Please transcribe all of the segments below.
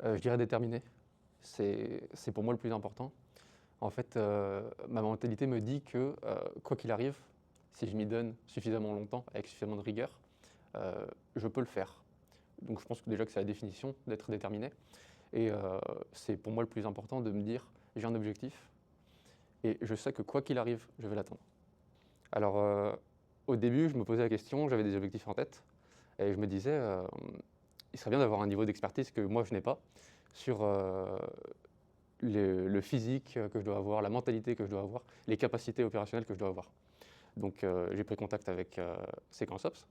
Je dirais déterminé. C'est pour moi le plus important. En fait, ma mentalité me dit que, quoi qu'il arrive, si je m'y donne suffisamment longtemps, avec suffisamment de rigueur, je peux le faire. Donc je pense que déjà que c'est la définition d'être déterminé et c'est pour moi le plus important de me dire: «J'ai un objectif et je sais que quoi qu'il arrive, je vais l'atteindre». Alors, au début, je me posais la question, j'avais des objectifs en tête et je me disais, «Il serait bien d'avoir un niveau d'expertise que moi je n'ai pas sur, le physique, que je dois avoir, la mentalité que je dois avoir, les capacités opérationnelles que je dois avoir». Donc j'ai pris contact avec, Sequenceops,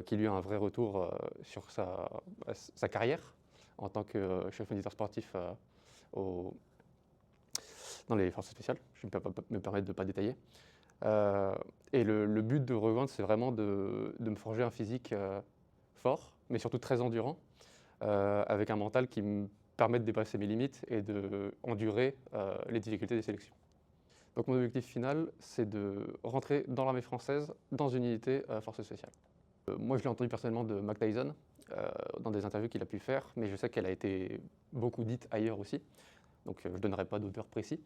qui lui a un vrai retour, sur sa carrière en tant que, chef moniteur sportif, au dans les forces spéciales. Je ne peux pas me permettre de ne pas détailler. Heu et le but de rejoindre, c'est vraiment de me forger un physique, fort, mais surtout très endurant, avec un mental qui me permet de dépasser mes limites et d'endurer, les difficultés des sélections. Donc mon objectif final, c'est de rentrer dans l'armée française, dans une unité, forces spéciales. Moi, je l'ai entendu personnellement de Mike Tyson, dans des interviews qu'il a pu faire, mais je sais qu'elle a été beaucoup dite ailleurs aussi, donc je ne donnerai pas d'auteur précis.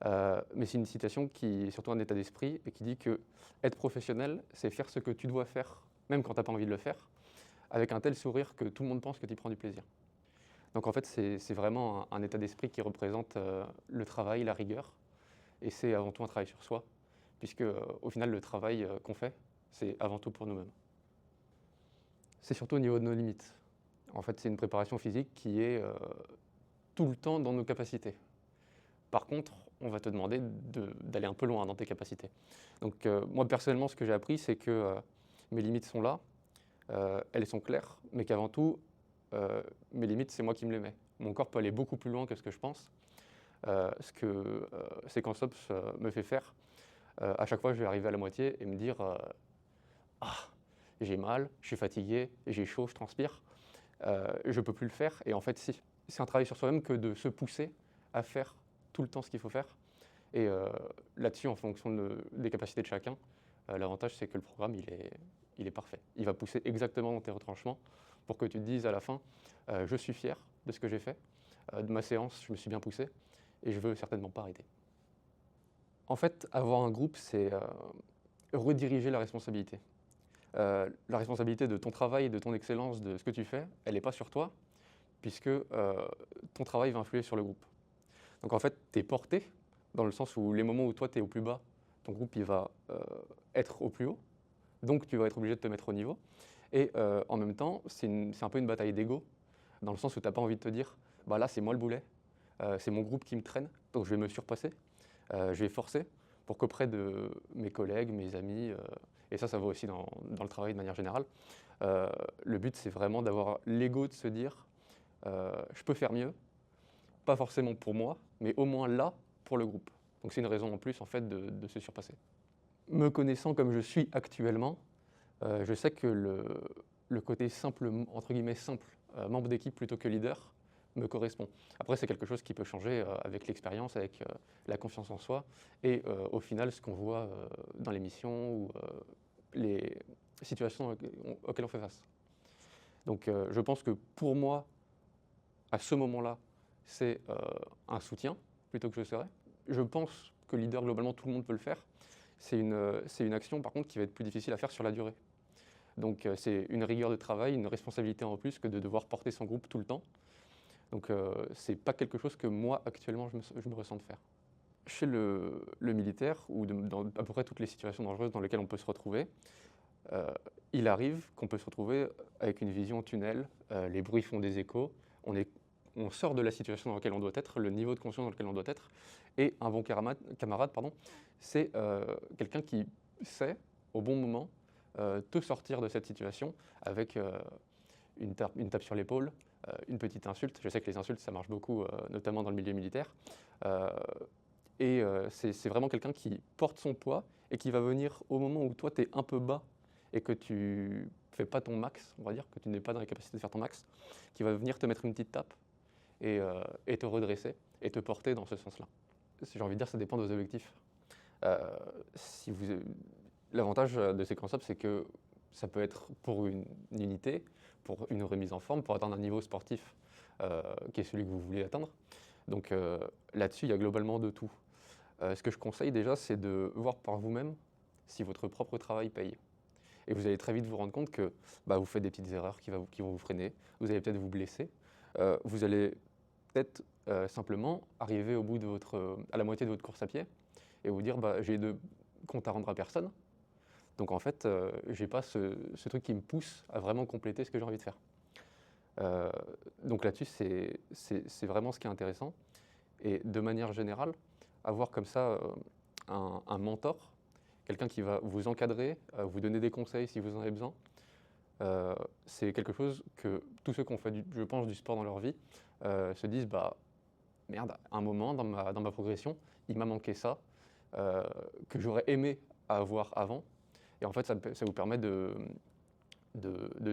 Mais c'est une citation qui est surtout un état d'esprit et qui dit que être professionnel, c'est faire ce que tu dois faire, même quand tu as pas envie de le faire, avec un tel sourire que tout le monde pense que tu prends du plaisir. Donc en fait, c'est vraiment un état d'esprit qui représente, le travail, la rigueur et c'est avant tout un travail sur soi puisque, au final, le travail, qu'on fait, c'est avant tout pour nous-mêmes. C'est surtout au niveau de nos limites. En fait, c'est une préparation physique qui est, tout le temps dans nos capacités. Par contre, on va te demander d'aller un peu loin dans tes capacités. Donc, moi personnellement, ce que j'ai appris, c'est que, mes limites sont là, elles sont claires, mais qu'avant tout, mes limites, c'est moi qui me les mets. Mon corps peut aller beaucoup plus loin que ce que je pense. Ce que, Sequenceops, me fait faire, à chaque fois, je vais arriver à la moitié et me dire, «Ah, j'ai mal, je suis fatigué, j'ai chaud, je transpire, je peux plus le faire» et en fait si. C'est un travail sur soi-même que de se pousser à faire tout le temps ce qu'il faut faire et là-dessus en fonction des capacités de chacun, l'avantage c'est que le programme il est parfait. Il va pousser exactement dans tes retranchements pour que tu te dises à la fin: «Je suis fier de ce que j'ai fait, de ma séance, je me suis bien poussé et je veux certainement pas arrêter». En fait, avoir un groupe, c'est, rediriger la responsabilité. La responsabilité de ton travail, de ton excellence, de ce que tu fais, elle n'est pas sur toi, puisque ton travail va influer sur le groupe. Donc en fait, tu es porté, dans le sens où les moments où toi tu es au plus bas, ton groupe il va être au plus haut, donc tu vas être obligé de te mettre au niveau. Et en même temps, c'est un peu une bataille d'ego, dans le sens où tu n'as pas envie de te dire, bah là c'est moi le boulet, c'est mon groupe qui me traîne, donc je vais me surpasser, je vais forcer pour qu'auprès de mes collègues, mes amis, et ça va aussi dans le travail de manière générale, le but c'est vraiment d'avoir l'ego de se dire, je peux faire mieux, pas forcément pour moi, mais au moins là, pour le groupe. Donc c'est une raison en plus en fait de se surpasser. Me connaissant comme je suis actuellement, je sais que le côté simple, entre guillemets «simple», membre d'équipe plutôt que leader, me correspond. Après c'est quelque chose qui peut changer, avec l'expérience, avec, la confiance en soi et au final ce qu'on voit, dans les missions ou, les situations auxquelles on fait face. Donc je pense que pour moi, à ce moment-là, c'est, un soutien plutôt que je serais. Je pense que leader, globalement, tout le monde peut le faire. C'est une action, par contre, qui va être plus difficile à faire sur la durée. Donc, c'est une rigueur de travail, une responsabilité en plus que de devoir porter son groupe tout le temps. Donc, c'est pas quelque chose que moi, actuellement, je me ressens de faire. Chez le militaire ou dans à peu près toutes les situations dangereuses dans lesquelles on peut se retrouver, heu, il arrive qu'on peut se retrouver avec une vision tunnel, les bruits font des échos, on est on sort de la situation dans laquelle on doit être, le niveau de conscience dans lequel on doit être et un bon camarade, pardon, c'est, quelqu'un qui sait, au bon moment, te sortir de cette situation avec, une tape sur l'épaule, une petite insulte. Je sais que les insultes, ça marche beaucoup, notamment dans le milieu militaire, heu et c'est vraiment quelqu'un qui porte son poids et qui va venir au moment où toi, tu es un peu bas et que tu fais pas ton max, on va dire, que tu n'es pas dans les capacités de faire ton max, qui va venir te mettre une petite tape et te redresser et te porter dans ce sens-là. J'ai envie de dire, ça dépend de vos objectifs. Heu, si vous L'avantage, de ces concepts, c'est que ça peut être pour une unité, pour une remise en forme, pour atteindre un niveau sportif, qui est celui que vous voulez atteindre. Donc là-dessus, il y a globalement de tout. Ce que je conseille déjà, c'est de voir par vous-même si votre propre travail paye. Et vous allez très vite vous rendre compte que vous faites des petites erreurs qui vont vous freiner, vous allez peut-être vous blesser, vous allez peut-être simplement arriver au bout de à la moitié de votre course à pied et vous dire j'ai de compte à rendre à personne. Donc en fait, j'ai pas ce truc qui me pousse à vraiment compléter ce que j'ai envie de faire. Donc là-dessus, c'est vraiment ce qui est intéressant. Et de manière générale, avoir comme ça un mentor, quelqu'un qui va vous encadrer, vous donner des conseils si vous en avez besoin, c'est quelque chose que tous ceux qui ont fait, je pense, du sport dans leur vie se disent merde, à un moment dans ma progression, il m'a manqué ça, que j'aurais aimé avoir avant. Et en fait, ça vous permet de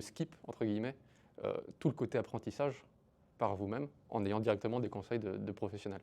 skip, entre guillemets, tout le côté apprentissage par vous-même en ayant directement des conseils de professionnels.